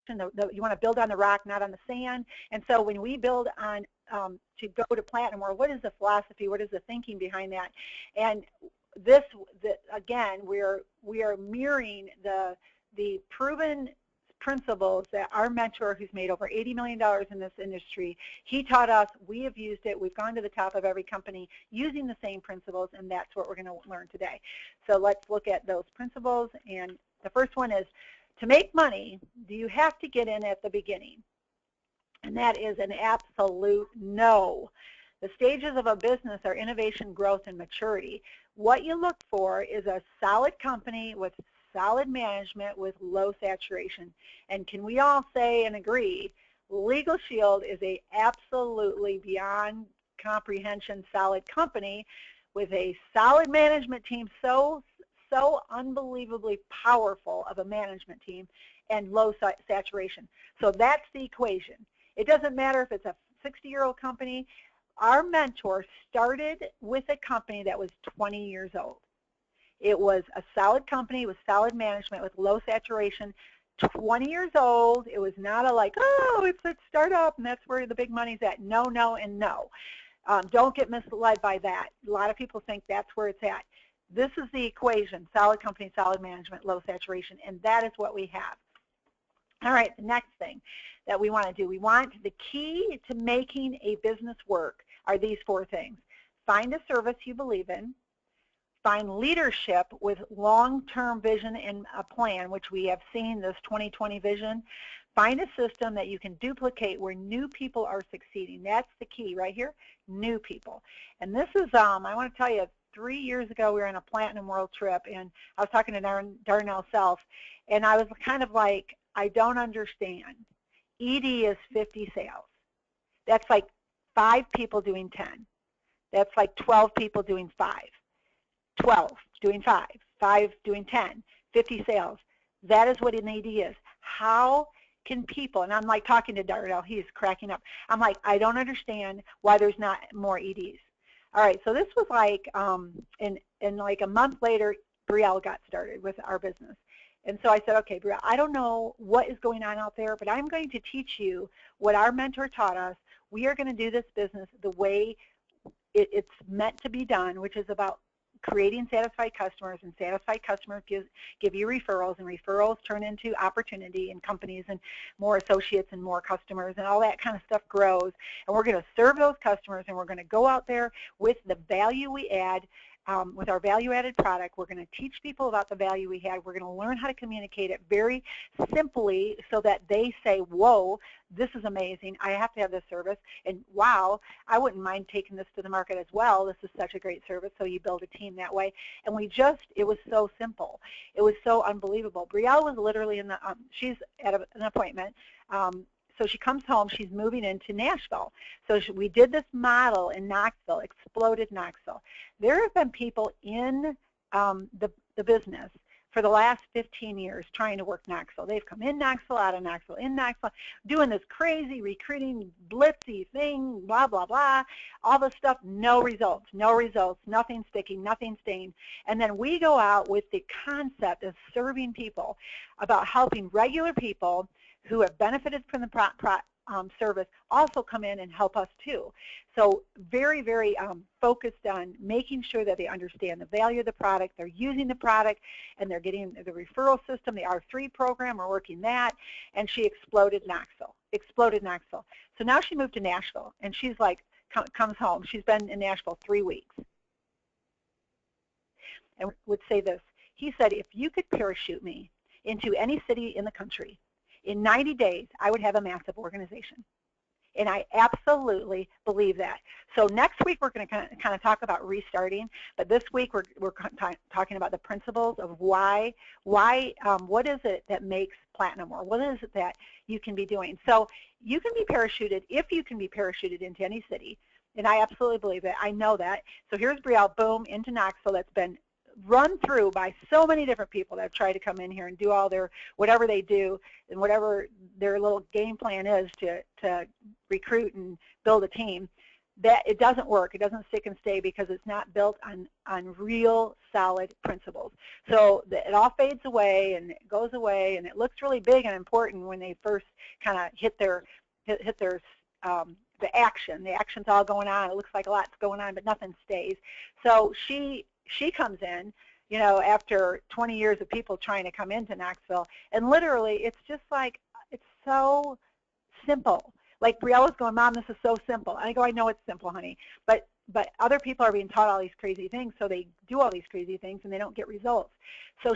You want to build on the rock, not on the sand. And so when we build on to go to Platinum, or what is the philosophy, what is the thinking behind that? And again, we are mirroring the proven principles that our mentor, who's made over $80 million in this industry, he taught us. We have used it. We've gone to the top of every company using the same principles, and that's what we're going to learn today. So let's look at those principles. And the first one is, to make money, do you have to get in at the beginning? And that is an absolute no. The stages of a business are innovation, growth, and maturity. What you look for is a solid company with solid management with low saturation. And can we all say and agree, LegalShield is a absolutely beyond comprehension solid company with a solid management team, so unbelievably powerful of a management team, and low saturation. So that's the equation. It doesn't matter if it's a 60-year-old company. Our mentor started with a company that was 20 years old. It was a solid company with solid management with low saturation, 20 years old. It was not a like, oh, it's a startup and that's where the big money's at. No, no, and no. Don't get misled by that. A lot of people think that's where it's at. This is the equation: solid company, solid management, low saturation, and that is what we have. All right, the next thing that we want to do, we want the key to making a business work are these four things. Find a service you believe in. Find leadership with long-term vision and a plan, which we have seen this 2020 vision. Find a system that you can duplicate where new people are succeeding. That's the key right here, new people. And this is, I want to tell you, 3 years ago we were on a Platinum World trip, and I was talking to Darnell Self, and I was kind of like, I don't understand. ED is 50 sales. That's like 5 people doing 10. That's like 12 people doing 5. 12 doing 5, 5 doing 10, 50 sales. That is what an ED is. How can people, and I'm like talking to Darnell, he's cracking up. I'm like, I don't understand why there's not more EDs. All right, so this was like, and like a month later, Brielle got started with our business. And so I said, okay, Brielle, I don't know what is going on out there, but I'm going to teach you what our mentor taught us. We are going to do this business the way it's meant to be done, which is about creating satisfied customers, and satisfied customers give you referrals, and referrals turn into opportunity and companies and more associates and more customers, and all that kind of stuff grows. And we're going to serve those customers, and we're going to go out there with the value we add, with our value-added product. We're going to teach people about the value we had. We're going to learn how to communicate it very simply so that they say, whoa, this is amazing. I have to have this service. And wow, I wouldn't mind taking this to the market as well. This is such a great service. So you build a team that way. And it was so simple. It was so unbelievable. Brielle was literally in the, she's at an appointment. So she comes home, she's moving into Nashville. So we did this model in Knoxville, exploded Knoxville. There have been people in the business for the last 15 years trying to work Knoxville. They've come in Knoxville, out of Knoxville, in Knoxville, doing this crazy recruiting blitzy thing, blah, blah, blah, all this stuff, no results, nothing sticking, nothing staying. And then we go out with the concept of serving people, about helping regular people who have benefited from the service also come in and help us too. So very, very focused on making sure that they understand the value of the product, they're using the product, and they're getting the referral system, the R3 program, we're working that, and she exploded Knoxville. So now she moved to Nashville, and she's like, comes home. She's been in Nashville 3 weeks. And would say this, he said, if you could parachute me into any city in the country, in 90 days, I would have a massive organization. And I absolutely believe that. So next week, we're going to kind of talk about restarting. But this week, we're talking about the principles of why what is it that makes Platinum work? What is it that you can be doing? So you can be parachuted, if you can be parachuted into any city. And I absolutely believe that. I know that. So here's Brielle, boom, into Knoxville. That's been run through by so many different people that have tried to come in here and do all their, whatever they do and whatever their little game plan is to recruit and build a team. that it doesn't work. It doesn't stick and stay because it's not built on real solid principles. So it all fades away and it goes away, and it looks really big and important when they first kind of hit their the action. The action's all going on. It looks like a lot's going on, but nothing stays. So she comes in, you know, after 20 years of people trying to come into Knoxville, and literally it's just like, it's so simple. Like Brielle was going, Mom, this is so simple. And I go, I know it's simple, honey, but other people are being taught all these crazy things, so they do all these crazy things and they don't get results. So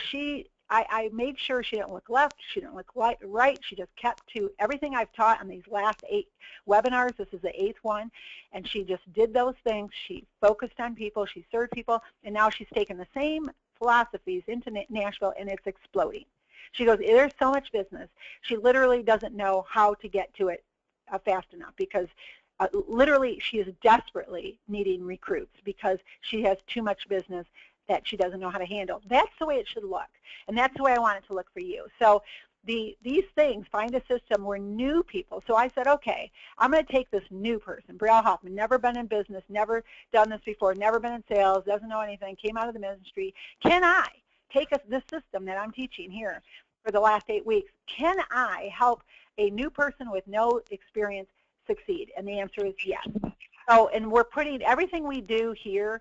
I made sure she didn't look left, she didn't look right. She just kept to everything I've taught on these last 8 webinars. This is the 8th one, and she just did those things. She focused on people, she served people, and now she's taken the same philosophies into Nashville, and it's exploding. She goes, there's so much business. She literally doesn't know how to get to it fast enough, because literally she is desperately needing recruits because she has too much business that she doesn't know how to handle. That's the way it should look, and that's the way I want it to look for you. So these things, find a system where new people, so I said, okay, I'm going to take this new person, Brielle Hoffman, never been in business, never done this before, never been in sales, doesn't know anything, came out of the ministry. Can I take this system that I'm teaching here for the last 8 weeks, can I help a new person with no experience succeed? And the answer is yes. So, and we're putting everything we do here,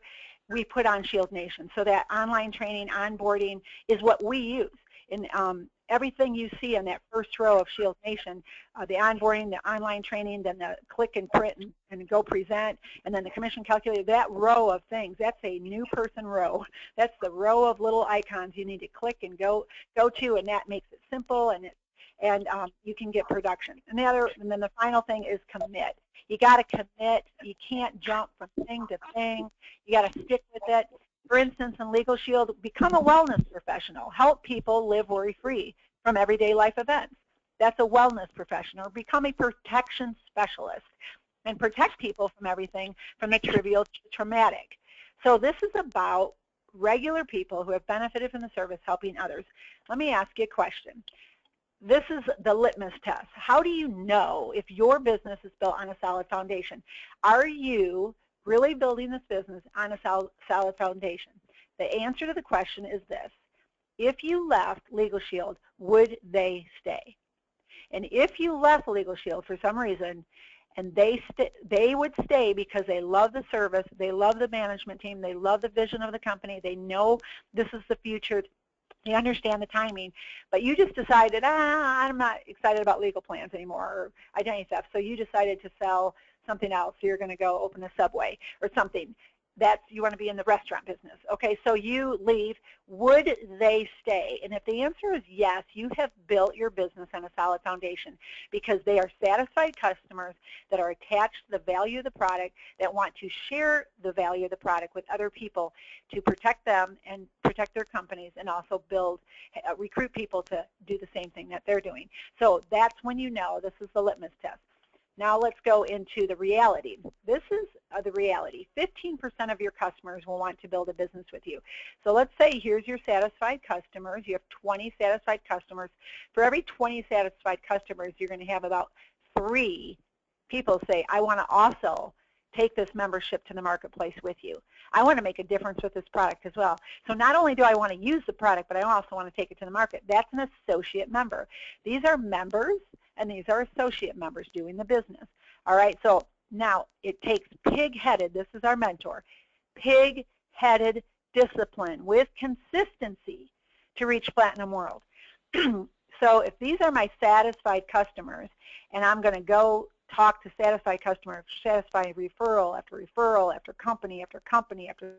we put on ShieldNation. So that online training, onboarding is what we use. And everything you see in that first row of ShieldNation, the onboarding, the online training, then the click and print and go present, and then the commission calculator, that row of things, that's a new person row. That's the row of little icons you need to click and go to, and that makes it simple, and you can get production. And then the final thing is commit. You got to commit. You can't jump from thing to thing. You got to stick with it. For instance, in LegalShield, become a wellness professional. Help people live worry-free from everyday life events. That's a wellness professional. Become a protection specialist and protect people from everything from the trivial to the traumatic. So this is about regular people who have benefited from the service helping others. Let me ask you a question. This is the litmus test. How do you know if your business is built on a solid foundation? Are you really building this business on a solid foundation? The answer to the question is this. If you left LegalShield, would they stay? And if you left LegalShield for some reason, and they would stay because they love the service, they love the management team, they love the vision of the company, they know this is the future, they understand the timing, but you just decided, I'm not excited about legal plans anymore or identity theft, so you decided to sell something else. So you're going to go open a Subway or something. You want to be in the restaurant business. Okay, so you leave. Would they stay? And if the answer is yes, you have built your business on a solid foundation because they are satisfied customers that are attached to the value of the product, that want to share the value of the product with other people to protect them and protect their companies, and also recruit people to do the same thing that they're doing. So that's when you know this is the litmus test. Now let's go into the reality. This is the reality. 15% of your customers will want to build a business with you. So let's say here's your satisfied customers. You have 20 satisfied customers. For every 20 satisfied customers, you're going to have about 3 people say, I want to also take this membership to the marketplace with you. I want to make a difference with this product as well. So not only do I want to use the product, but I also want to take it to the market. That's an associate member. These are members, and these are associate members doing the business. All right, so now it takes pig-headed, this is our mentor, pig-headed discipline with consistency to reach Platinum World. So if these are my satisfied customers, and I'm going to go talk to satisfied customers, satisfied referral after referral after company after company after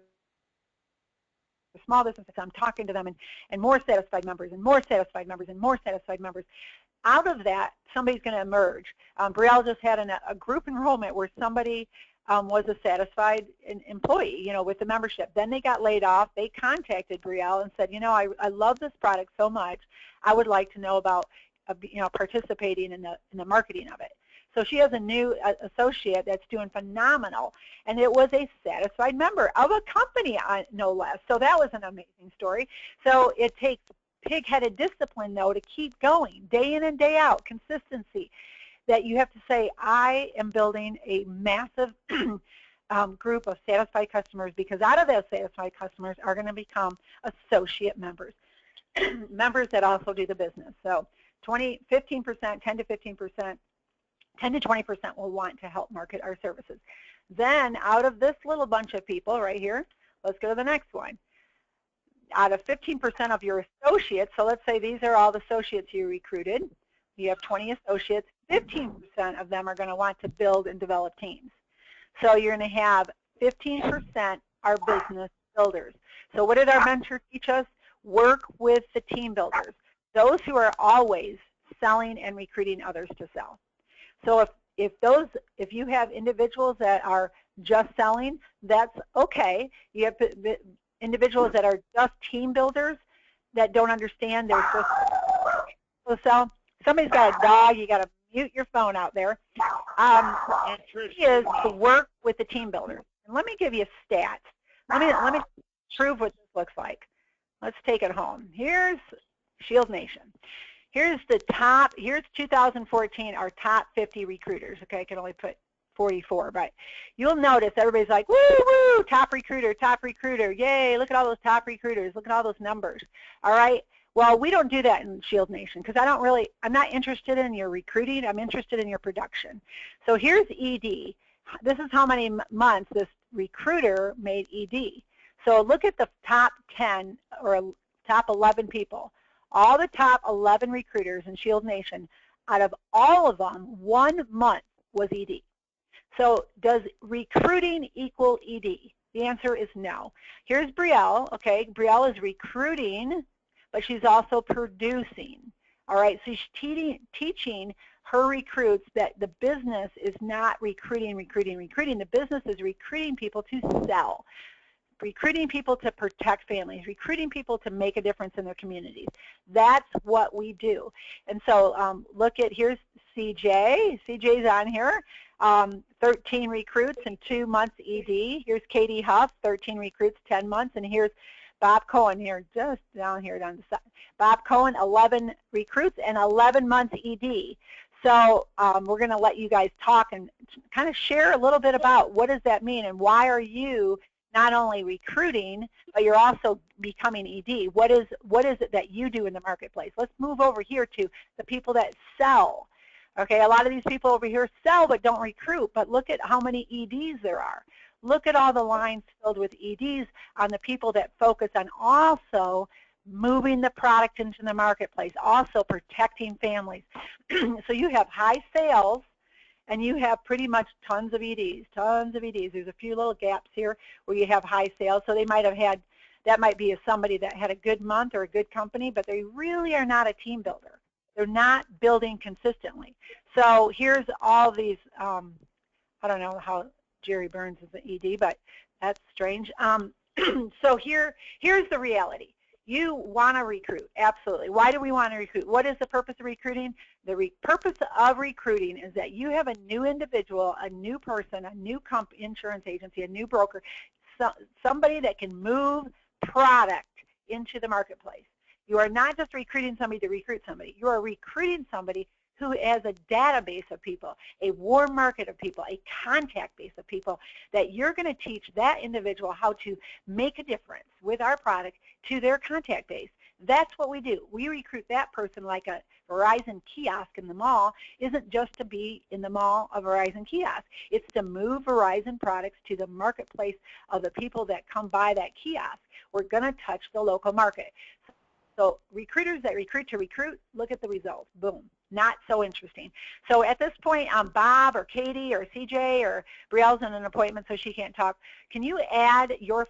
small businesses, I'm talking to them, and more satisfied members and more satisfied members and more satisfied members. Out of that, somebody's going to emerge. Brielle just had a group enrollment where somebody was a satisfied employee, you know, with the membership. Then they got laid off. They contacted Brielle and said, you know, I love this product so much. I would like to know about, you know, participating in the marketing of it. So she has a new associate that's doing phenomenal, and it was a satisfied member of a company, no less. So that was an amazing story. So it takes pig-headed discipline, though, to keep going day in and day out, consistency. that you have to say, I am building a massive group of satisfied customers, because out of those satisfied customers are going to become associate members, members that also do the business. So 15%, 10 to 15%, 10 to 20% will want to help market our services. Then out of this little bunch of people right here, let's go to the next one. Out of 15% of your associates, so let's say these are all the associates you recruited. You have 20 associates. 15% of them are going to want to build and develop teams. So you're going to have 15% are business builders. So what did our mentor teach us? Work with the team builders, those who are always selling and recruiting others to sell. So if you have individuals that are just selling, that's okay. You have individuals that are just team builders that don't understand they're supposed to sell. Somebody's got a dog. You got to mute your phone out there. Is to work with the team builders. And let me give you stats. Let me prove what this looks like. Let's take it home. Here's ShieldNation. Here's the top. Here's 2014, our top 50 recruiters. Okay, I can only put 44, but you'll notice everybody's like, woo, woo, top recruiter, yay, look at all those top recruiters, look at all those numbers. All right. Well, we don't do that in ShieldNation because I'm not interested in your recruiting. I'm interested in your production. So here's ED. This is how many months this recruiter made ED. So look at the top 10 or top 11 people. All the top 11 recruiters in ShieldNation, out of all of them, 1 month was ED. So does recruiting equal ED? The answer is no. Here's Brielle. Okay, Brielle is recruiting, but she's also producing. All right, so she's teaching her recruits that the business is not recruiting. The business is recruiting people to sell, recruiting people to protect families, recruiting people to make a difference in their communities. That's what we do. And so look at, here's CJ. CJ's on here. 13 recruits in 2 months ED. Here's Katie Huff, 13 recruits, 10 months. And here's Bob Cohen here, just down here down the side. Bob Cohen, 11 recruits and 11 months ED. So we're going to let you guys talk and kind of share a little bit about what does that mean and why are you not only recruiting, but you're also becoming ED. What is it that you do in the marketplace? Let's move over here to the people that sell. Okay, a lot of these people over here sell but don't recruit, but look at how many EDs there are. Look at all the lines filled with EDs on the people that focus on also moving the product into the marketplace, also protecting families. So you have high sales, and you have pretty much tons of EDs, There's a few little gaps here where you have high sales. So they might have had, that might be somebody that had a good month or a good company, but they really are not a team builder. They're not building consistently. So here's all these, I don't know how Jerry Burns is an ED, but that's strange. So here's the reality. You want to recruit, absolutely. Why do we want to recruit? What is the purpose of recruiting? The purpose of recruiting is that you have a new individual, a new person, a new insurance agency, a new broker, somebody that can move product into the marketplace. You are not just recruiting somebody to recruit somebody. You are recruiting somebody who has a database of people, a warm market of people, a contact base of people that you're going to teach that individual how to make a difference with our product to their contact base. That's what we do. We recruit that person like a Verizon kiosk in the mall isn't just to be in the mall a Verizon kiosk. It's to move Verizon products to the marketplace of the people that come by that kiosk. We're going to touch the local market. So recruiters that recruit to recruit, look at the results. Boom. Not so interesting. So at this point, Bob or Katie or CJ or Brielle's in an appointment so she can't talk. Can you add your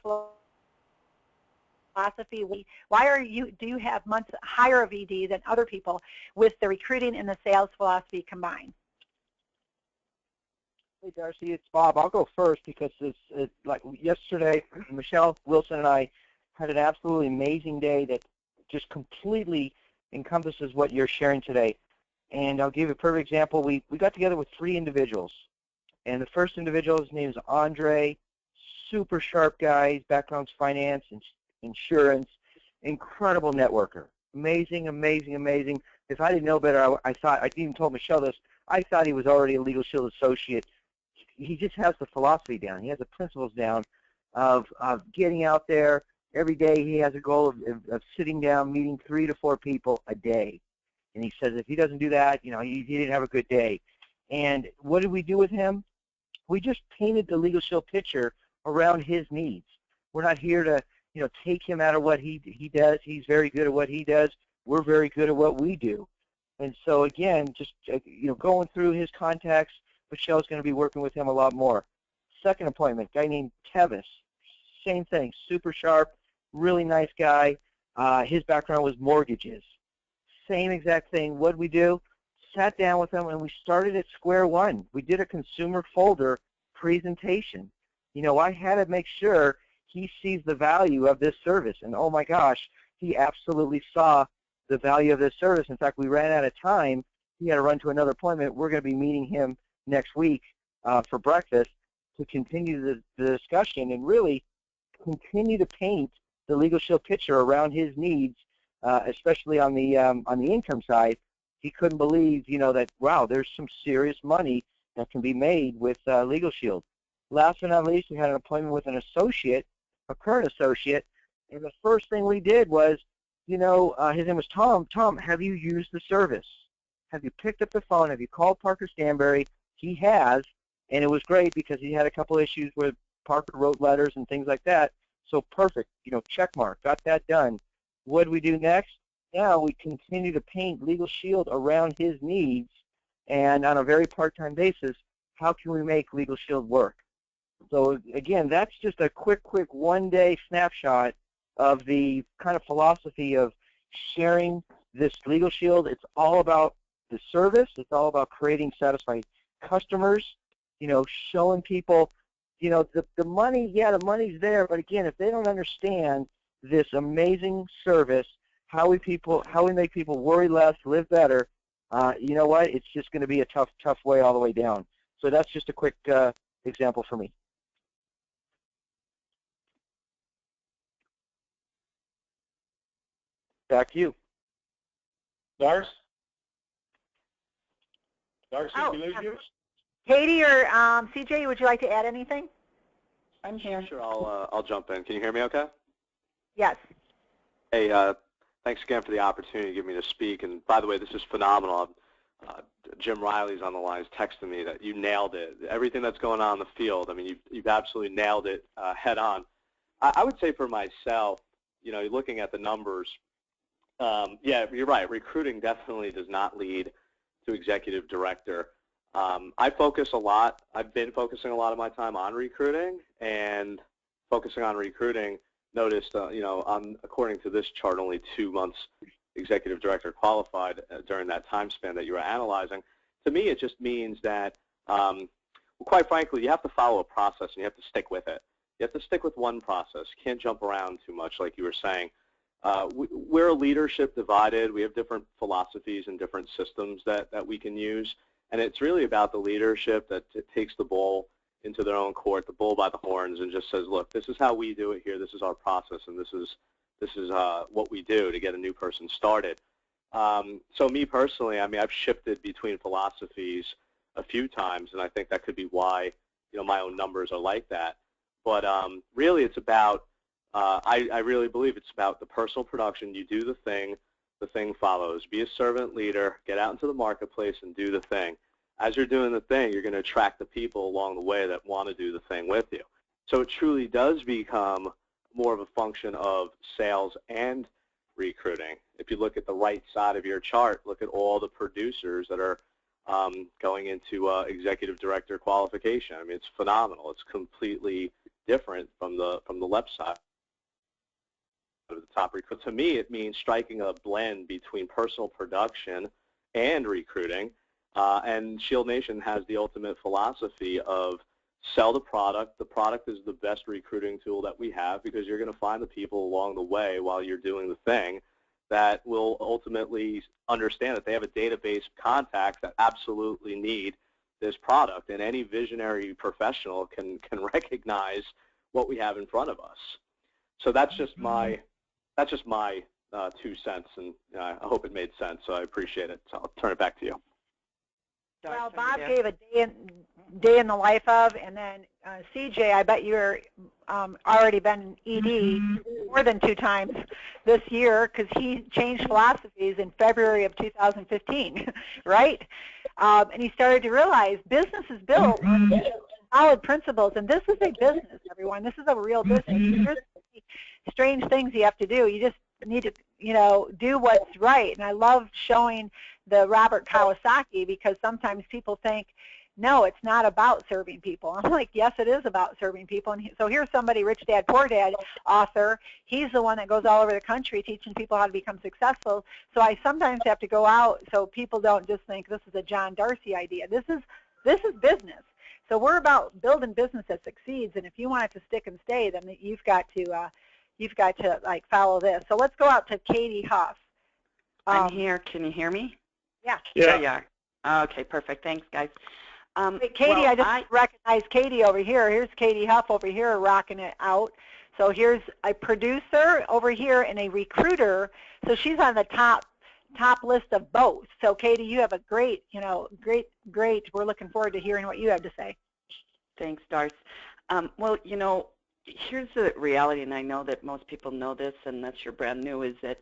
philosophy? Why do you have months higher of ED than other people with the recruiting and the sales philosophy combined? Hey, Darcy, it's Bob. I'll go first because it's like yesterday, Michelle Wilson and I had an absolutely amazing day that just completely encompasses what you're sharing today. And I'll give you a perfect example. We got together with 3 individuals. And the first individual, his name is Andre, super sharp guy. His background's finance and insurance, incredible networker. Amazing, amazing, amazing. If I didn't know better, I thought, I even told Michelle this, I thought he was already a LegalShield associate. He just has the philosophy down. He has the principles down of getting out there. Every day he has a goal of sitting down, meeting 3 to 4 people a day. And he says if he doesn't do that, he didn't have a good day. And what did we do with him? We just painted the LegalShield picture around his needs. We're not here to, take him out of what he does. He's very good at what he does. We're very good at what we do. And so again, just going through his contacts, Michelle's going to be working with him a lot more. Second appointment, guy named Tevis. Same thing, super sharp, really nice guy. His background was mortgages. Same exact thing. What did we do? Sat down with him and we started at square one. We did a consumer folder presentation. I had to make sure he sees the value of this service. And oh my gosh, he absolutely saw the value of this service. In fact, we ran out of time. He had to run to another appointment. We're going to be meeting him next week for breakfast to continue the discussion and really continue to paint the LegalShield picture around his needs, especially on the income side. He couldn't believe, that, wow, there's some serious money that can be made with LegalShield. Last but not least, we had an appointment with an associate, a current associate, and the first thing we did was, his name was Tom. Tom, have you used the service? Have you picked up the phone? Have you called Parker Stanberry? He has, and it was great because he had a couple issues where Parker wrote letters and things like that. So perfect, check mark, got that done. What do we do next? Now we continue to paint LegalShield around his needs, and on a very part-time basis, how can we make LegalShield work? So again, that's just a quick one-day snapshot of the kind of philosophy of sharing this LegalShield. It's all about the service. It's all about creating satisfied customers, showing people, the money, yeah, the money's there, but again, if they don't understand this amazing service, how we make people worry less, live better, you know what? It's just going to be a tough way all the way down. So that's just a quick example for me. Back to you. Doris? Doris, did we lose you? Katie or CJ, would you like to add anything? I'm here. Sure, I'll jump in. Can you hear me okay? Yes. Hey, thanks again for the opportunity to give me to speak. And by the way, this is phenomenal. Jim Riley's on the line, is texting me that you nailed it. Everything that's going on in the field, I mean, you've absolutely nailed it head on. I would say for myself, looking at the numbers, yeah, you're right. Recruiting definitely does not lead to executive director. I focus a lot. I've been focusing a lot of my time on recruiting, and focusing on recruiting, noticed, according to this chart, only 2 months executive director qualified during that time span that you were analyzing. To me, it just means that, well, quite frankly, you have to follow a process and you have to stick with it. You have to stick with one process. You can't jump around too much, like you were saying. We're a leadership divided. We have different philosophies and different systems that we can use, and it's really about the leadership that takes the bull into their own court, the bull by the horns, and just says, look, this is how we do it here. This is our process, and this is what we do to get a new person started. So me personally, I mean, I've shifted between philosophies a few times, and I think that could be why my own numbers are like that. But really, it's about I really believe it's about the personal production. You do the thing follows. Be a servant leader, get out into the marketplace and do the thing. As you're doing the thing, you're going to attract the people along the way that want to do the thing with you. So it truly does become more of a function of sales and recruiting. If you look at the right side of your chart, look at all the producers that are going into executive director qualification. I mean, it's phenomenal. It's completely different from the left side of the top recruit. To me, it means striking a blend between personal production and recruiting. And ShieldNation has the ultimate philosophy of sell the product. The product is the best recruiting tool that we have, because you're going to find the people along the way while you're doing the thing that will ultimately understand that they have a database of contacts that absolutely need this product, and any visionary professional can recognize what we have in front of us. So that's just my 2 cents, and I hope it made sense. So I appreciate it. So I'll turn it back to you. Well, Bob gave a day in the life of, and then CJ, I bet you're already been in ED more than 2 times this year because he changed philosophies in February of 2015, right? And he started to realize business is built on solid principles, and this is a business, everyone. This is a real business. There's strange things you have to do. You just need to, do what's right. And I love showing the Robert Kiyosaki because sometimes people think, no, it's not about serving people. I'm like, yes, it is about serving people. And so here's somebody, Rich Dad, Poor Dad author. He's the one that goes all over the country teaching people how to become successful. So I sometimes have to go out so people don't just think this is a John Darcy idea. This is business. So we're about building business that succeeds. And if you want it to stick and stay, then you've got to like follow this. So let's go out to Katie Huff. I'm here. Can you hear me? Yeah. There you are. Okay, perfect. Thanks, guys. Hey, Katie, I just recognize Katie over here. Here's Katie Huff over here rocking it out. So here's a producer over here and a recruiter. So she's on the top list of both. So Katie, you have a great, great. We're looking forward to hearing what you have to say. Thanks, Darce. Well, here's the reality, and I know that most people know this, and that's your brand new, is that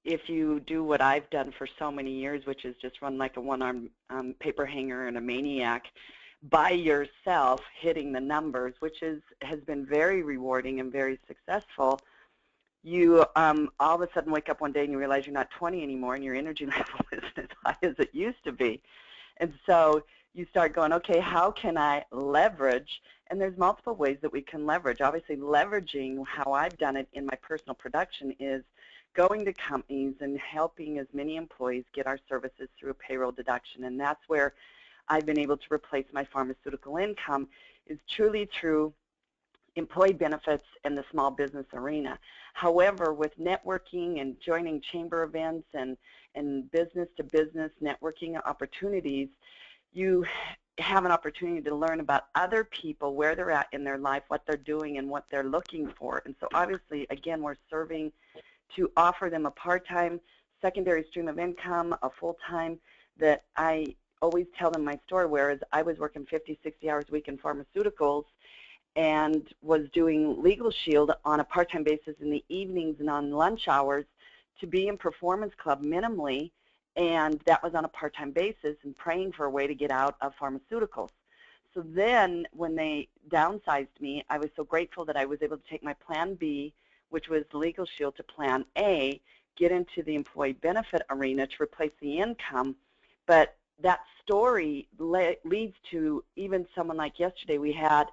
if you do what I've done for so many years, which is just run like a one-armed paper hanger and a maniac by yourself, hitting the numbers, which has been very rewarding and very successful, you all of a sudden wake up one day and you realize you're not 20 anymore and your energy level isn't as high as it used to be. And so you start going, okay, how can I leverage? And there's multiple ways that we can leverage. Obviously, leveraging how I've done it in my personal production is going to companies and helping as many employees get our services through a payroll deduction. And that's where I've been able to replace my pharmaceutical income, is truly through employee benefits and the small business arena. However, with networking and joining chamber events and business-to-business networking opportunities, you have an opportunity to learn about other people, where they're at in their life, what they're doing, and what they're looking for. And so obviously, again, we're serving to offer them a part-time secondary stream of income, a full-time, that I always tell them my story, whereas I was working 50, 60 hours a week in pharmaceuticals and was doing LegalShield on a part-time basis in the evenings and on lunch hours to be in Performance Club minimally, and that was on a part-time basis, and praying for a way to get out of pharmaceuticals. So then when they downsized me, I was so grateful that I was able to take my Plan B, which was LegalShield, to Plan A, get into the employee benefit arena to replace the income. But that story leads to even someone like yesterday. We had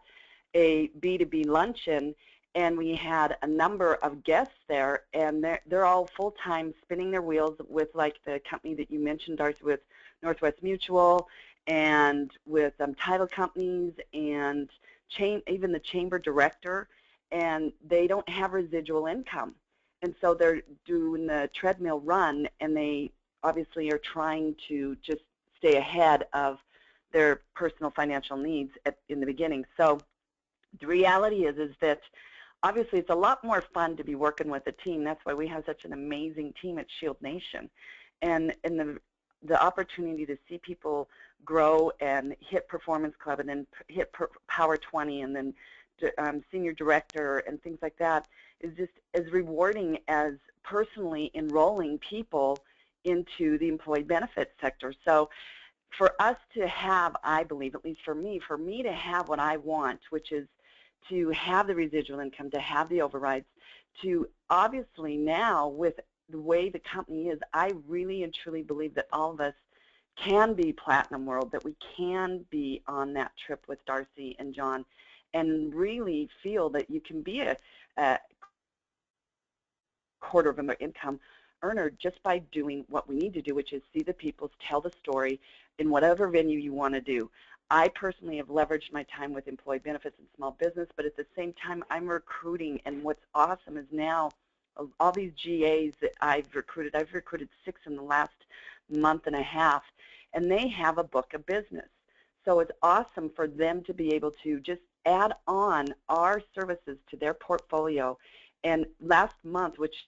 a B2B luncheon, and we had a number of guests there, and they're all full-time spinning their wheels with, like, the company that you mentioned, Darcy, with Northwest Mutual, and with title companies, and even the chamber director, and they don't have residual income. And so they're doing the treadmill run, and they obviously are trying to just stay ahead of their personal financial needs in the beginning. So the reality is that obviously it's a lot more fun to be working with a team. That's why we have such an amazing team at ShieldNation. And the opportunity to see people grow and hit Performance Club and then hit Power 20 and then senior director and things like that is just as rewarding as personally enrolling people into the employee benefits sector. So for us to have, I believe, at least for me to have what I want, which is to have the residual income, to have the overrides, to obviously now with the way the company is, I really and truly believe that all of us can be Platinum World, that we can be on that trip with Darcy and John, and really feel that you can be a quarter of an income earner just by doing what we need to do, which is see the people, tell the story in whatever venue you want to do. I personally have leveraged my time with employee benefits and small business, but at the same time I'm recruiting, and what's awesome is now all these GAs that I've recruited 6 in the last month and a half, and they have a book of business. So it's awesome for them to be able to just add on our services to their portfolio. And last month, which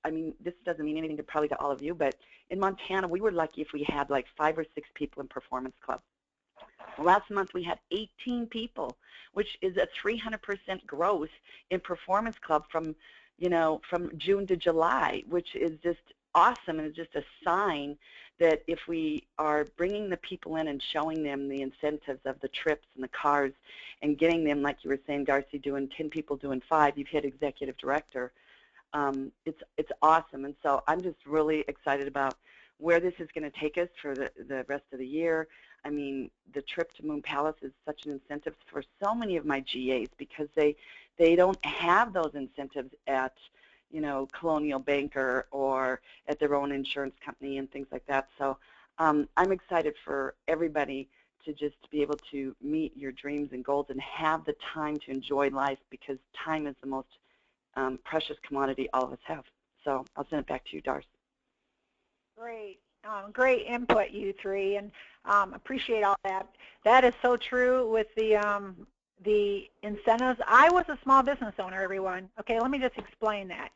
I mean, this doesn't mean anything probably to all of you, but in Montana, we were lucky if we had like 5 or 6 people in Performance Club. Last month we had 18 people, which is a 300% growth in Performance Club from, you know, from June to July, which is just awesome, and it's just a sign that if we are bringing the people in and showing them the incentives of the trips and the cars and getting them, like you were saying, Darcy, doing 10 people doing 5, you've hit executive director. It's awesome, and so I'm just really excited about where this is going to take us for the rest of the year. I mean, the trip to Moon Palace is such an incentive for so many of my GAs because they don't have those incentives at, you know, Colonial Banker or at their own insurance company and things like that. So I'm excited for everybody to just be able to meet your dreams and goals and have the time to enjoy life, because time is the most precious commodity all of us have. So I'll send it back to you, Darcy. Great. Great input, you three, and appreciate all that. That is so true with the incentives. I was a small business owner, everyone. Okay, let me just explain that.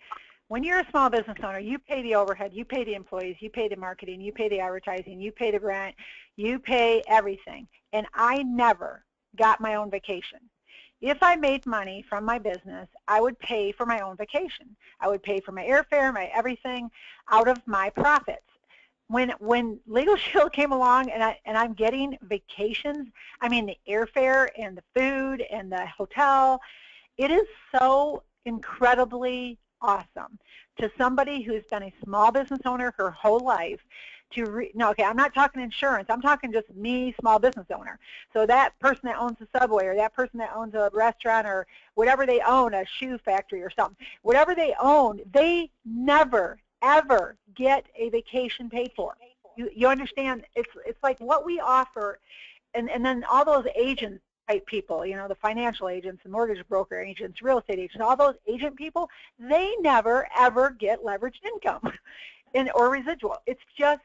When you're a small business owner, you pay the overhead, you pay the employees, you pay the marketing, you pay the advertising, you pay the rent, you pay everything. And I never got my own vacation. If I made money from my business, I would pay for my own vacation. I would pay for my airfare, my everything out of my profits. When LegalShield came along and I'm getting vacations, I mean the airfare and the food and the hotel, it is so incredibly awesome to somebody who's been a small business owner her whole life to no, okay, I'm not talking insurance, I'm talking just me, small business owner. So that person that owns a Subway or that person that owns a restaurant or whatever they own, a shoe factory or something, whatever they own, they never ever get a vacation paid for. You understand? It's like what we offer, and then all those agent type people, you know, the financial agents, the mortgage broker agents, real estate agents, all those agent people, they never ever get leveraged income or residual. It's just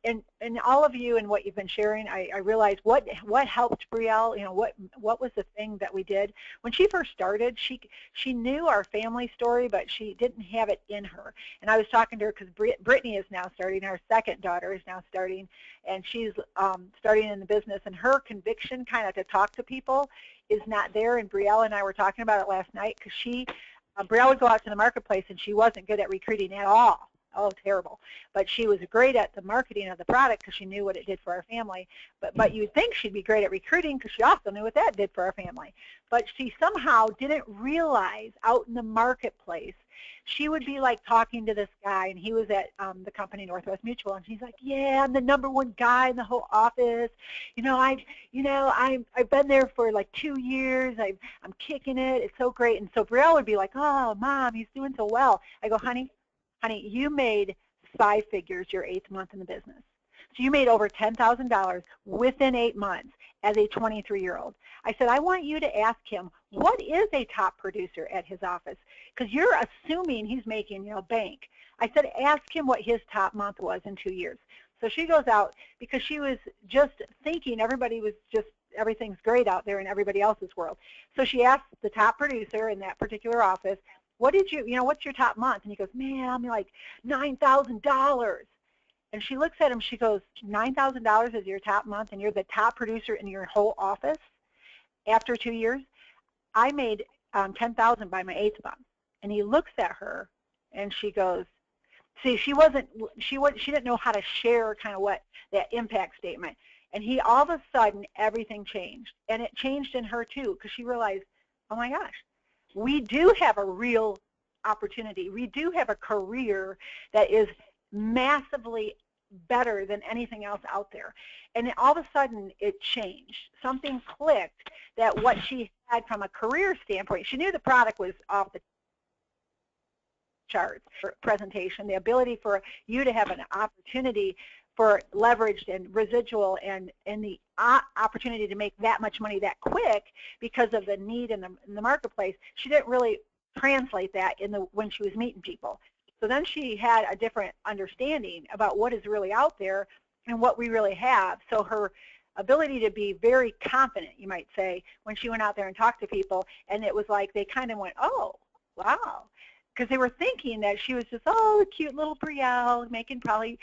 and all of you and what you've been sharing, I realized what helped Brielle. You know, what was the thing that we did when she first started. She knew our family story, but she didn't have it in her. And I was talking to her because Brittany is now starting. Our second daughter is now starting, and she's starting in the business. And her conviction, kind of to talk to people, is not there. And Brielle and I were talking about it last night because Brielle would go out to the marketplace and she wasn't good at recruiting at all. Oh, terrible. But she was great at the marketing of the product because she knew what it did for our family. But you'd think she'd be great at recruiting because she also knew what that did for our family. But she somehow didn't realize out in the marketplace, she would be like talking to this guy, and he was at the company Northwest Mutual, and he's like, yeah, I'm the #1 guy in the whole office. I've been there for like 2 years. I'm kicking it. It's so great. And so Brielle would be like, oh, Mom, he's doing so well. I go, honey, you made 5 figures your 8th month in the business. So you made over $10,000 within 8 months as a 23-year-old. I said, I want you to ask him, what is a top producer at his office? Because you're assuming he's making, bank. I said, ask him what his top month was in 2 years. So she goes out because she was just thinking everything's great out there in everybody else's world. So she asked the top producer in that particular office, what's your top month? And he goes, ma'am, like $9,000. And she looks at him, she goes, $9,000 is your top month and you're the top producer in your whole office after 2 years? I made $10,000 by my 8th month. And he looks at her and she goes, see, she didn't know how to share kind of what that impact statement. And all of a sudden, everything changed. And it changed in her too, because she realized, oh my gosh, we do have a real opportunity. We do have a career that is massively better than anything else out there. And all of a sudden, it changed. Something clicked that what she had from a career standpoint, she knew the product was off the charts for presentation, the ability for you to have an opportunity for leveraged and residual and the opportunity to make that much money that quick because of the need in the marketplace. She didn't really translate that when she was meeting people. So then she had a different understanding about what is really out there and what we really have. So her ability to be very confident, you might say, when she went out there and talked to people, and it was like they kind of went, oh, wow. because they were thinking that she was just, oh, a cute little Brielle making probably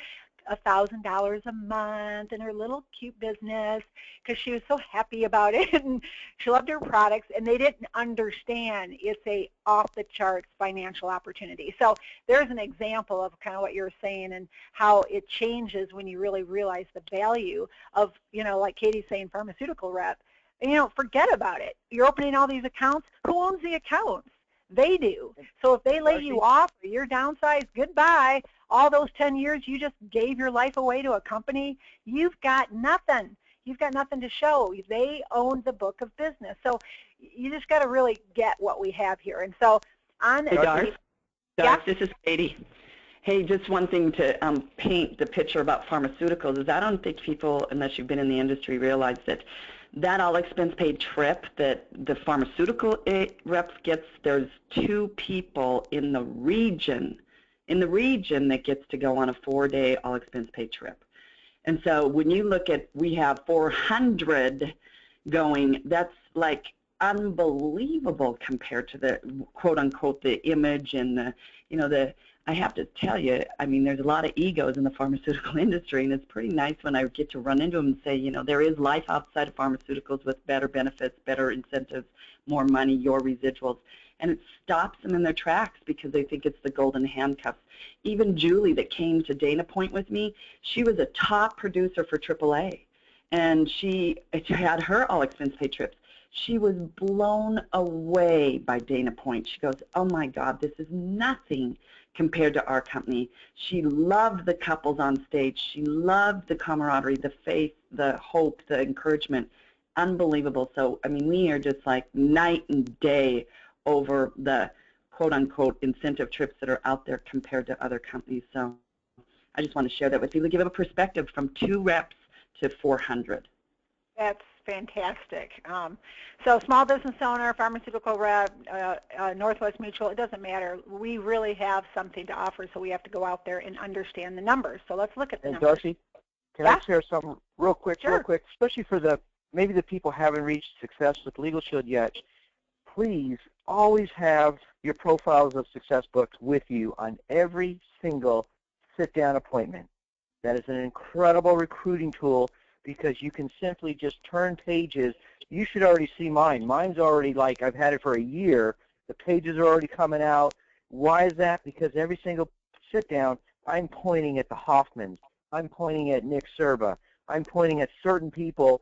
$1,000 a month in her little cute business because she was so happy about it and she loved her products, and they didn't understand it's a off-the-charts financial opportunity. So there's an example of kind of what you're saying and how it changes when you really realize the value of, like Katie's saying, pharmaceutical rep. Forget about it. You're opening all these accounts. Who owns the accounts? They do. So if they lay you off or you're downsized, goodbye. All those 10 years you just gave your life away to a company, you've got nothing. You've got nothing to show. They own the book of business. So you just got to really get what we have here. And so on Hey, Darcy, this is Katie. Hey, just one thing to paint the picture about pharmaceuticals is I don't think people, unless you've been in the industry, realize that all expense paid trip that the pharmaceutical reps gets, there's 2 people in the region that gets to go on a 4-day all expense paid trip. And so when you look at, we have 400 going, that's like unbelievable compared to the quote unquote the image and the, I have to tell you, I mean, there's a lot of egos in the pharmaceutical industry, and it's pretty nice when I get to run into them and say, there is life outside of pharmaceuticals with better benefits, better incentives, more money, your residuals. And it stops them in their tracks because they think it's the golden handcuffs. Even Julie that came to Dana Point with me, she was a top producer for AAA, and she had her all expense paid trips. She was blown away by Dana Point. She goes, oh my God, this is nothing compared to our company. She loved the couples on stage. She loved the camaraderie, the faith, the hope, the encouragement. Unbelievable. So, I mean, we are just like night and day over the quote-unquote incentive trips that are out there compared to other companies. So I just want to share that with you to give a perspective from 2 reps to 400. That's fantastic. So small business owner, pharmaceutical rep, Northwest Mutual, it doesn't matter. We really have something to offer, so we have to go out there and understand the numbers. So let's look at the numbers. Darcy, can I share something real quick, Sure. especially for maybe the people haven't reached success with LegalShield yet. Please always have your profiles of success books with you on every single sit-down appointment. That is an incredible recruiting tool because you can simply just turn pages. You should already see mine. Mine's already I've had it for a year. The pages are already coming out. Why is that? Because every single sit-down, I'm pointing at the Hoffmans. I'm pointing at Nick Serba. I'm pointing at certain people,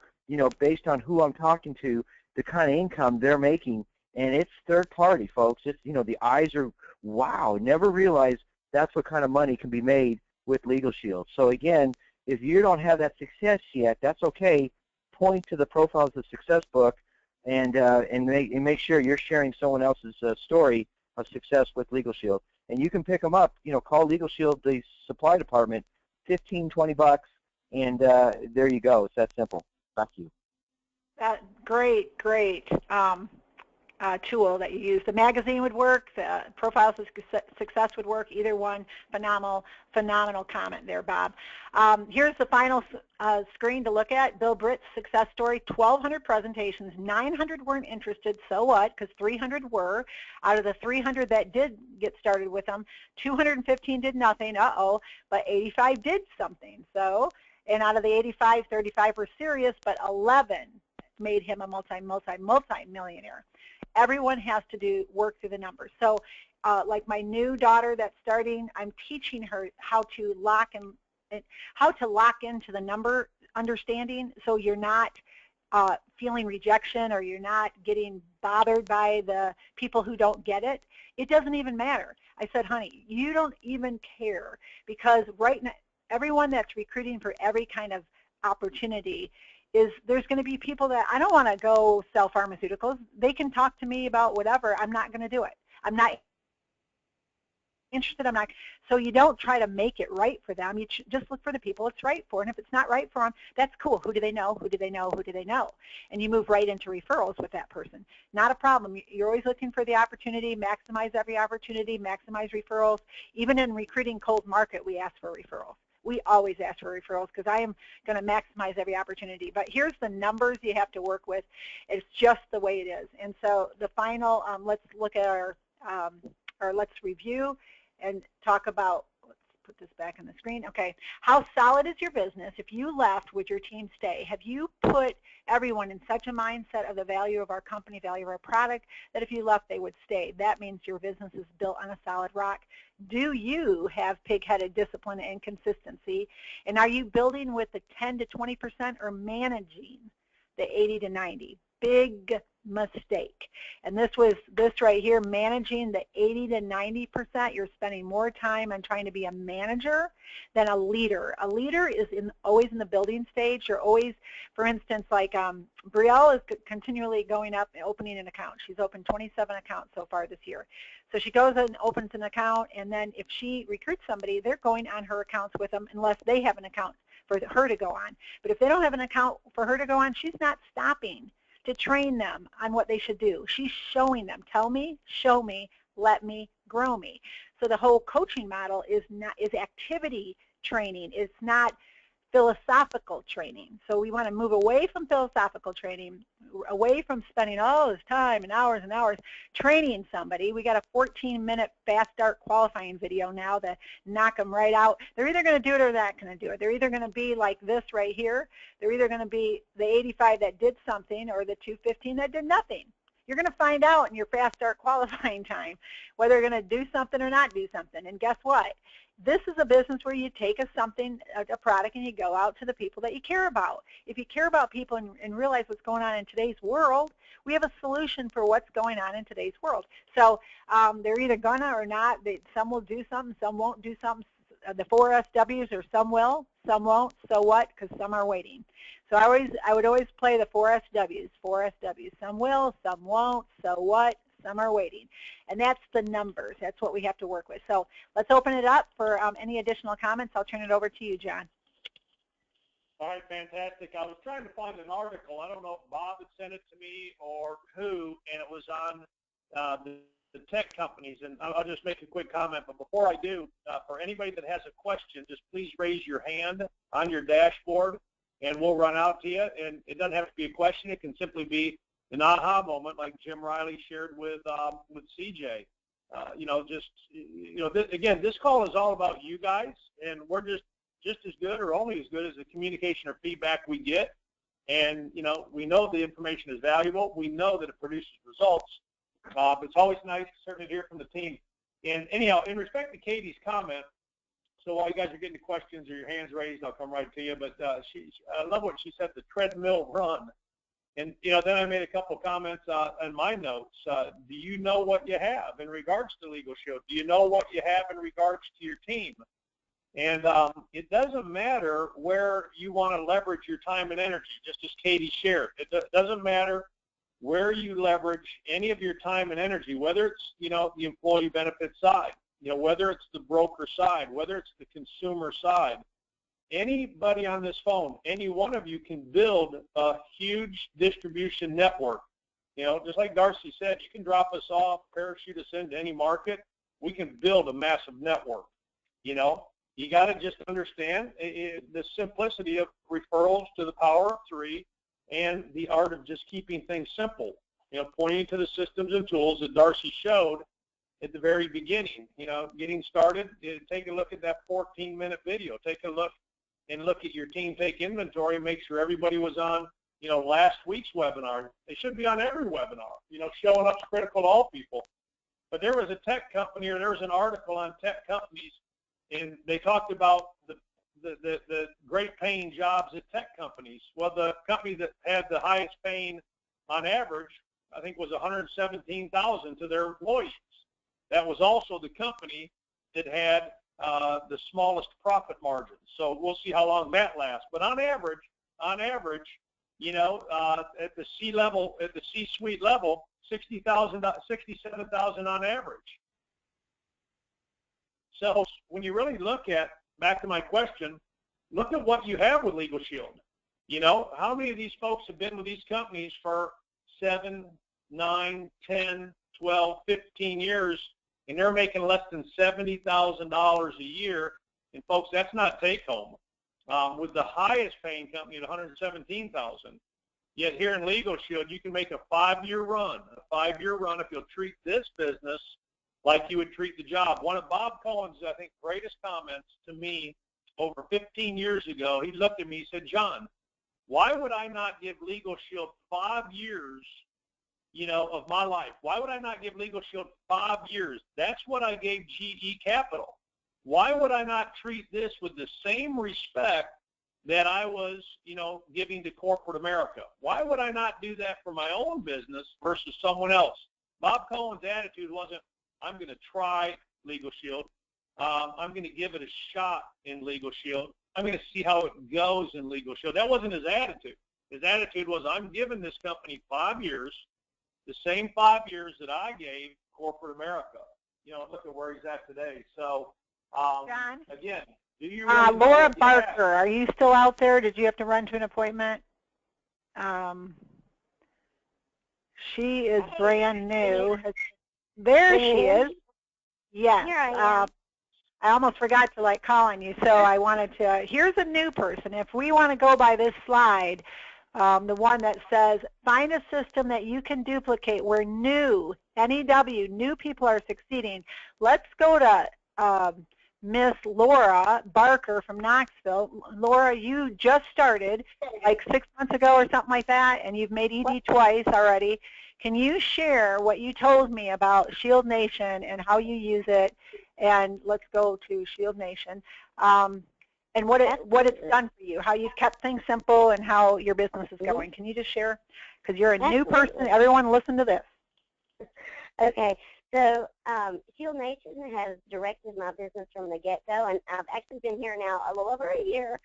based on who I'm talking to, the kind of income they're making. And it's third party, folks. It's, the eyes are, wow, never realized that's what kind of money can be made with LegalShield. So again, if you don't have that success yet, that's okay. Point to the Profiles of Success book and make sure you're sharing someone else's story of success with LegalShield. And you can pick them up. Call LegalShield, the supply department, $15, $20, and there you go. It's that simple. Back to you. Great tool that you use. The magazine would work. The Profiles of Success would work. Either one, phenomenal comment there, Bob. Here's the final screen to look at. Bill Britt's success story, 1,200 presentations, 900 weren't interested, so what, because 300 were. Out of the 300 that did get started with them, 215 did nothing, but 85 did something. So, and out of the 85, 35 were serious, but 11 made him a multi-millionaire. Everyone has to work through the numbers. So like my new daughter that's starting, I'm teaching her how to lock into the number understanding, so you're not feeling rejection or you're not getting bothered by the people who don't get it. It doesn't even matter. I said, honey, you don't even care, because right now everyone that's recruiting for every kind of opportunity there's going to be people that I don't want to go sell pharmaceuticals. They can talk to me about whatever. I'm not going to do it. I'm not interested. So you don't try to make it right for them. You just look for the people it's right for. And if it's not right for them, that's cool. Who do they know? Who do they know? Who do they know? And you move right into referrals with that person. Not a problem. You're always looking for the opportunity. Maximize every opportunity. Maximize referrals. Even in recruiting cold market, we ask for referrals. We always ask for referrals because I am going to maximize every opportunity. But here's the numbers you have to work with. It's just the way it is. And so the final, let's look at our or let's review and talk about, let's put this back on the screen. Okay, how solid is your business? If you left, would your team stay? Have you put everyone in such a mindset of the value of our company, value of our product, that if you left, they would stay? That means your business is built on a solid rock. Do you have pig-headed discipline and consistency? And are you building with the 10 to 20% or managing the 80 to 90? Big mistake. And this right here, managing the 80 to 90%. You're spending more time on trying to be a manager than a leader. A leader is always in the building stage. You're always, for instance, like Brielle is continually going up and opening an account. She's opened 27 accounts so far this year. So she goes and opens an account, and then if she recruits somebody, they're going on her accounts with them unless they have an account for her to go on. But if they don't have an account for her to go on, she's not stopping to train them on what they should do. She's showing them, tell me, show me, let me, grow me. So the whole coaching model is activity training. It's not philosophical training. So we want to move away from philosophical training, away from spending all this time and hours training somebody. We got a 14-minute fast start qualifying video now to knock them right out. They're either going to do it or they're not going to do it. They're either going to be like this right here. They're either going to be the 85 that did something or the 215 that did nothing. You're going to find out in your fast start qualifying time whether they're going to do something or not do something. And guess what? This is a business where you take a product, and you go out to the people that you care about. If you care about people and realize what's going on in today's world, we have a solution for what's going on in today's world. So they're either gonna or not. Some will do something, some won't do something. The 4 SWs, or some will, some won't. So what? Because some are waiting. So I would always play the 4 SWs. 4 SWs. Some will, some won't. So what? Some are waiting. And that's the numbers. That's what we have to work with. So let's open it up for any additional comments. I'll turn it over to you, John. All right, fantastic. I was trying to find an article. I don't know if Bob had sent it to me or who, and it was on the tech companies. And I'll just make a quick comment. But before I do, for anybody that has a question, just please raise your hand on your dashboard, and we'll run out to you. And it doesn't have to be a question. It can simply be an aha moment, like Jim Riley shared with CJ. Again, this call is all about you guys, and we're just as good or only as good as the communication or feedback we get. And we know the information is valuable. We know that it produces results. It's always nice to certainly hear from the team. And anyhow, in respect to Katie's comment, so while you guys are getting the questions or your hands raised, I'll come right to you. But I love what she said, the treadmill run. And then I made a couple of comments in my notes. Do you know what you have in regards to LegalShield? Do you know what you have in regards to your team? And it doesn't matter where you want to leverage your time and energy, just as Katie shared. It doesn't matter where you leverage any of your time and energy, whether it's the employee benefit side, whether it's the broker side, whether it's the consumer side. Anybody on this phone, any one of you can build a huge distribution network. Just like Darcy said, you can drop us off, parachute us into any market. We can build a massive network. You got to just understand the simplicity of referrals to the power of 3 and the art of just keeping things simple. Pointing to the systems and tools that Darcy showed at the very beginning. Getting started, take a look at that 14-minute video. Take a look at your team take inventory and make sure everybody was on, last week's webinar. They should be on every webinar. Showing up's critical to all people. But there was a tech company, or there was an article on tech companies, and they talked about the great paying jobs at tech companies. Well, the company that had the highest paying on average, I think, was $117,000 to their employees. That was also the company that had the smallest profit margins. So we'll see how long that lasts. But on average, at the C-level, at the C-suite level, $67,000 on average. So when you really look at, back to my question, look at what you have with LegalShield. How many of these folks have been with these companies for 7, 9, 10, 12, 15 years, and they're making less than $70,000 a year? And folks, that's not take home. With the highest paying company at $117,000. Yet here in LegalShield, you can make a 5-year run. A 5-year run if you'll treat this business like you would treat the job. One of Bob Cohen's, I think, greatest comments to me over 15 years ago, he looked at me, he said, John, why would I not give LegalShield 5 years, of my life? Why would I not give LegalShield 5 years? That's what I gave GE Capital. Why would I not treat this with the same respect that I was, giving to corporate America? Why would I not do that for my own business versus someone else? Bob Cohen's attitude wasn't, I'm going to try LegalShield. I'm going to give it a shot in LegalShield. I'm going to see how it goes in LegalShield. That wasn't his attitude. His attitude was, I'm giving this company 5 years, the same 5 years that I gave corporate America. Look at where he's at today. So, John? Again, do you really Laura Barker, are you still out there? Did you have to run to an appointment? She is brand new. There she is. Yes. Here I am. I almost forgot to call on you, so I wanted to. Here's a new person. If we want to go by this slide, the one that says, find a system that you can duplicate where new, N-E-W, new people are succeeding. Let's go to Miss Laura Barker from Knoxville. Laura, you just started 6 months ago or something like that, and you've made ED twice already. Can you share what you told me about ShieldNation and how you use it? And let's go to ShieldNation. And what it's done for you, how you've kept things simple and how your business is going. Can you just share? Because you're a new person. Everyone listen to this. Okay. So ShieldNation has directed my business from the get-go, and I've actually been here now a little over a year,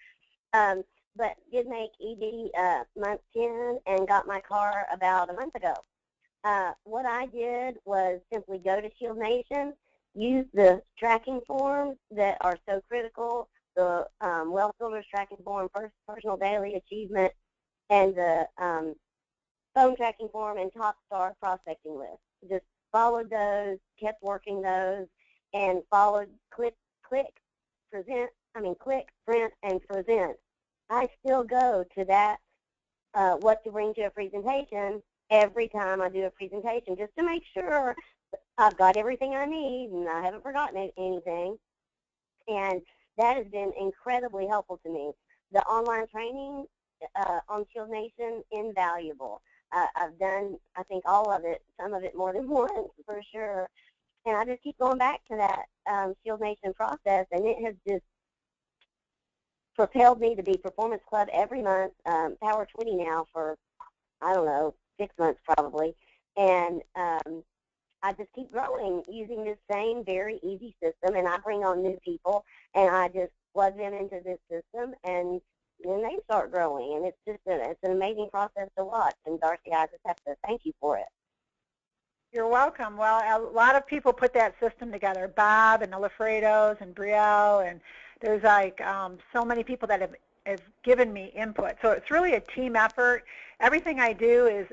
but did make ED month 10 and got my car about a month ago. What I did was simply go to ShieldNation, use the tracking forms that are so critical, the Wealth Builders tracking form, personal daily achievement, and the phone tracking form and top star prospecting list. Just followed those, kept working those, and followed click, print, and present. I still go to that what to bring to a presentation every time I do a presentation, just to make sure I've got everything I need and I haven't forgotten anything. And that has been incredibly helpful to me. The online training on ShieldNation, invaluable. I've done, I think, all of it, some of it more than once for sure. And I just keep going back to that ShieldNation process, and it has just propelled me to be Performance Club every month, Power 20 now for, I don't know, 6 months probably. And I just keep growing using this same very easy system, and I bring on new people, and I just plug them into this system, and then they start growing, and it's just it's an amazing process to watch. And Darcy, I just have to thank you for it. You're welcome. Well, a lot of people put that system together. Bob and the Lafredos and Brielle, and there's so many people that have given me input. So it's really a team effort. Everything I do is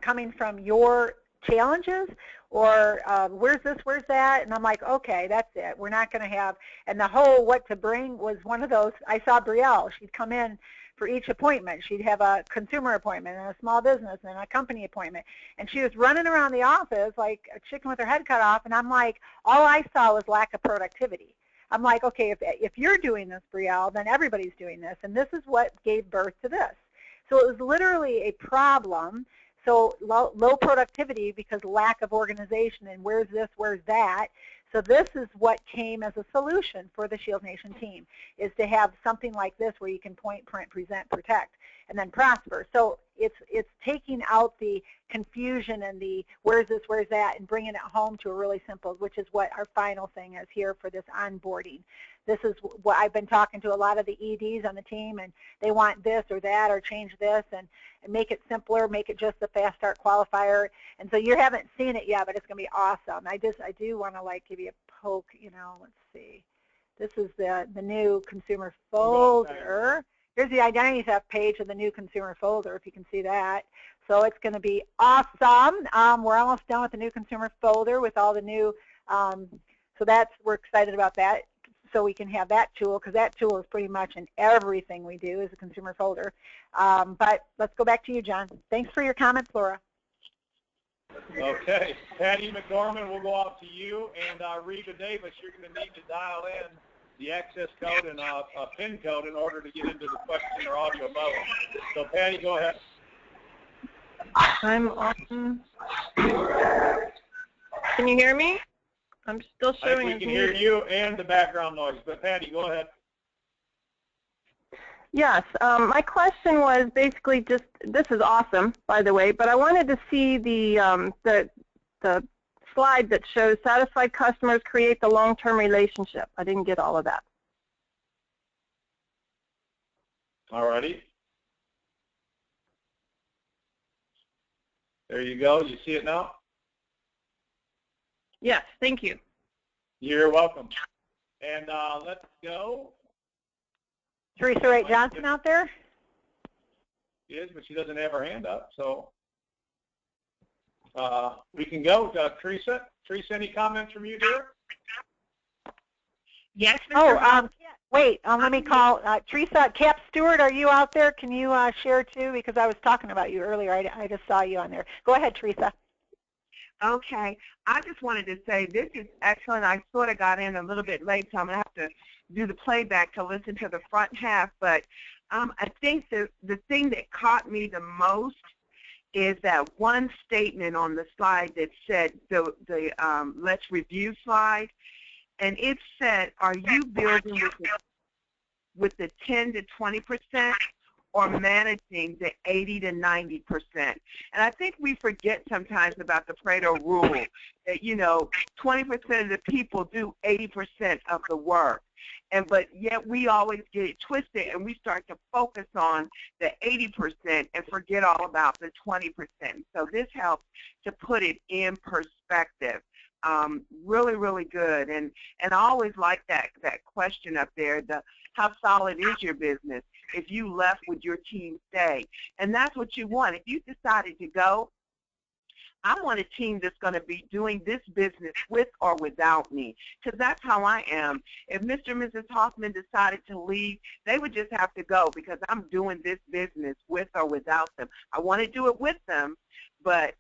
coming from your challenges, or where's this, where's that, and I'm like, okay, that's it. We're not going to have, and the whole what to bring was one of those. I saw Brielle. She'd come in for each appointment. She'd have a consumer appointment and a small business and a company appointment, and she was running around the office like a chicken with her head cut off, and I'm like, all I saw was lack of productivity. I'm like, okay, if you're doing this, Brielle, then everybody's doing this, and this is what gave birth to this. So it was literally a problem. So low productivity because lack of organization, and where's this, where's that. So this is what came as a solution for the ShieldNation team, is to have something like this where you can point, print, present, protect, and then prosper. So it's taking out the confusion and the where's this, where's that, and bringing it home to a really simple, which is what our final thing is here for this onboarding. This is what I've been talking to a lot of the EDs on the team, and they want this or that or change this and make it simpler, make it just the fast start qualifier. And so you haven't seen it yet, but it's going to be awesome. I do want to give you a poke, let's see. This is the new consumer folder. Here's the identity theft page of the new consumer folder, if you can see that. So it's going to be awesome. We're almost done with the new consumer folder with all the new, so we're excited about that. So we can have that tool, because that tool is pretty much in everything we do is a consumer folder. But let's go back to you, John. Thanks for your comments, Laura. Okay, Patty McDormand, we'll go out to you, and Reba Davis, you're going to need to dial in the access code and a PIN code in order to get into the question or audio bubble. So, Patty, go ahead. I'm on. Can you hear me? I'm still showing. We can hear you and the background noise, but Patty, go ahead. Yes, my question was basically just, this is awesome, by the way, but I wanted to see the slide that shows satisfied customers create the long-term relationship. I didn't get all of that. All righty. There you go. You see it now? Yes, thank you. You're welcome. And let's go. Teresa Wright Johnson out there? She is, but she doesn't have her hand up, so we can go. Teresa. Teresa, any comments from you, dear? Yes, Mr. Wait, let me call Teresa. Cap Stewart, are you out there? Can you share too? Because I was talking about you earlier. I just saw you on there. Go ahead, Teresa. Okay. I just wanted to say this is excellent. I sort of got in a little bit late, so I'm going to have to do the playback to listen to the front half. But I think the thing that caught me the most is that one statement on the slide that said the let's review slide. And it said, are you building with the 10 to 20% or managing the 80 to 90%? And I think we forget sometimes about the Pareto rule that, 20% of the people do 80% of the work. But yet we always get it twisted and we start to focus on the 80% and forget all about the 20%. So this helps to put it in perspective. Really, really good. And I always like that question up there, how solid is your business? If you left, would your team stay? And that's what you want. If you decided to go, I want a team that's going to be doing this business with or without me, because that's how I am. If Mr. and Mrs. Hoffman decided to leave, they would just have to go because I'm doing this business with or without them. I want to do it with them, but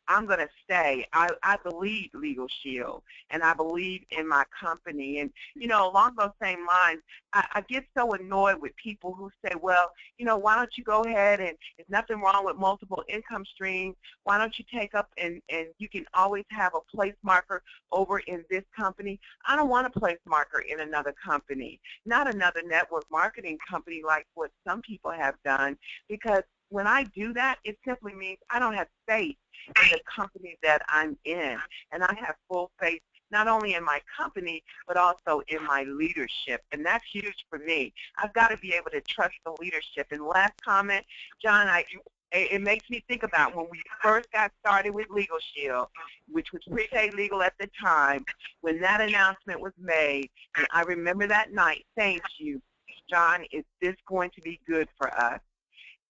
I'm going to stay. I believe LegalShield, and I believe in my company. And, along those same lines, I get so annoyed with people who say, well, why don't you go ahead and there's nothing wrong with multiple income streams. Why don't you take up and you can always have a place marker over in this company. I don't want a place marker in another company, not another network marketing company like what some people have done, because when I do that, it simply means I don't have faith in the company that I'm in. And I have full faith not only in my company, but also in my leadership. And that's huge for me. I've got to be able to trust the leadership. And last comment, John, it makes me think about when we first got started with LegalShield, which was prepaid legal at the time, when that announcement was made. And I remember that night saying to you, John, is this going to be good for us?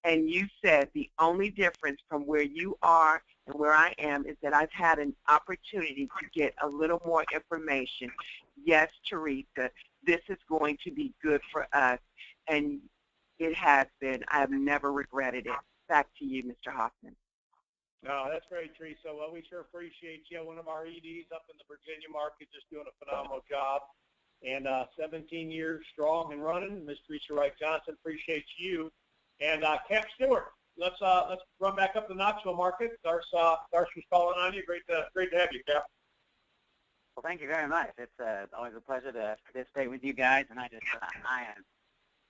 And you said the only difference from where you are and where I am is that I've had an opportunity to get a little more information. Yes, Teresa, this is going to be good for us. And it has been. I have never regretted it. Back to you, Mr. Hoffman. No, that's great, Teresa. Well, we sure appreciate you. One of our EDs up in the Virginia market just doing a phenomenal job. And 17 years strong and running. Ms. Teresa Wright Johnson, appreciate you. And Cap Stewart, let's run back up to the Knoxville market. Darce was calling on you. Great to have you, Cap. Well, thank you very much. It's always a pleasure to participate with you guys, and I am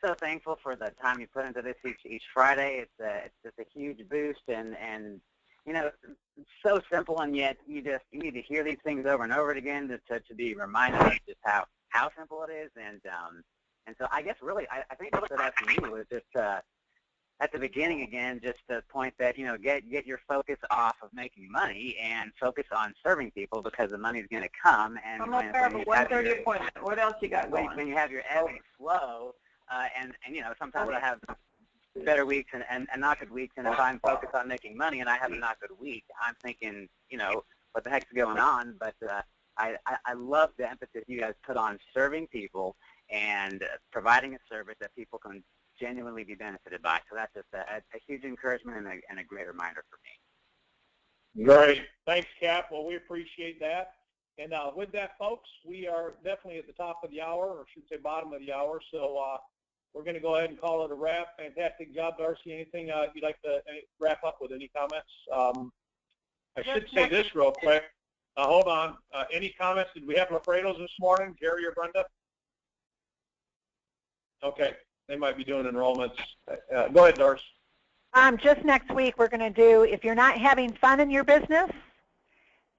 so thankful for the time you put into this each Friday. It's just a huge boost, and it's so simple, and yet you need to hear these things over and over again to be reminded of just how simple it is, and so I guess really I think what stood out to me was just at the beginning again, just the point that, get your focus off of making money and focus on serving people, because the money's going to come. And I'm not terrible. 1:30 appointment. What else you got going? When you have your ebb and flow, and sometimes I have better weeks and not good weeks, and if I'm focused on making money and I have a not good week, I'm thinking, what the heck's going on? But I love the emphasis you guys put on serving people and providing a service that people can genuinely be benefited by. So that's just a huge encouragement and a great reminder for me. Great. Thanks, Cap. Well, we appreciate that. And with that, folks, we are definitely at the top of the hour, or I should say bottom of the hour. So we're going to go ahead and call it a wrap. Fantastic job, Darcy. Anything you'd like to wrap up with? Any comments? I should say this real quick. Hold on. Any comments? Did we have Lafredos this morning, Jerry or Brenda? Okay. They might be doing enrollments. Go ahead, Darcy. Just next week, we're going to do, if you're not having fun in your business,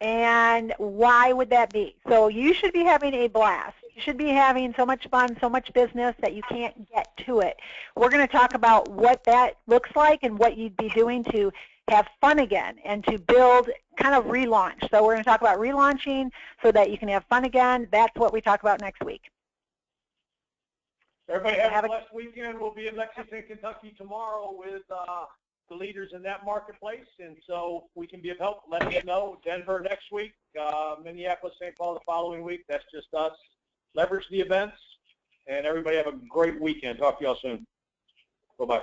and why would that be? So you should be having a blast. You should be having so much fun, so much business that you can't get to it. We're going to talk about what that looks like and what you'd be doing to have fun again and to build kind of relaunch. So we're going to talk about relaunching so that you can have fun again. That's what we talk about next week. Everybody have a blessed weekend. We'll be in Lexington, Kentucky tomorrow with the leaders in that marketplace, and so we can be of help. Let me know. Denver next week, Minneapolis, St. Paul the following week. That's just us. Leverage the events, and everybody have a great weekend. Talk to y'all soon. Bye-bye.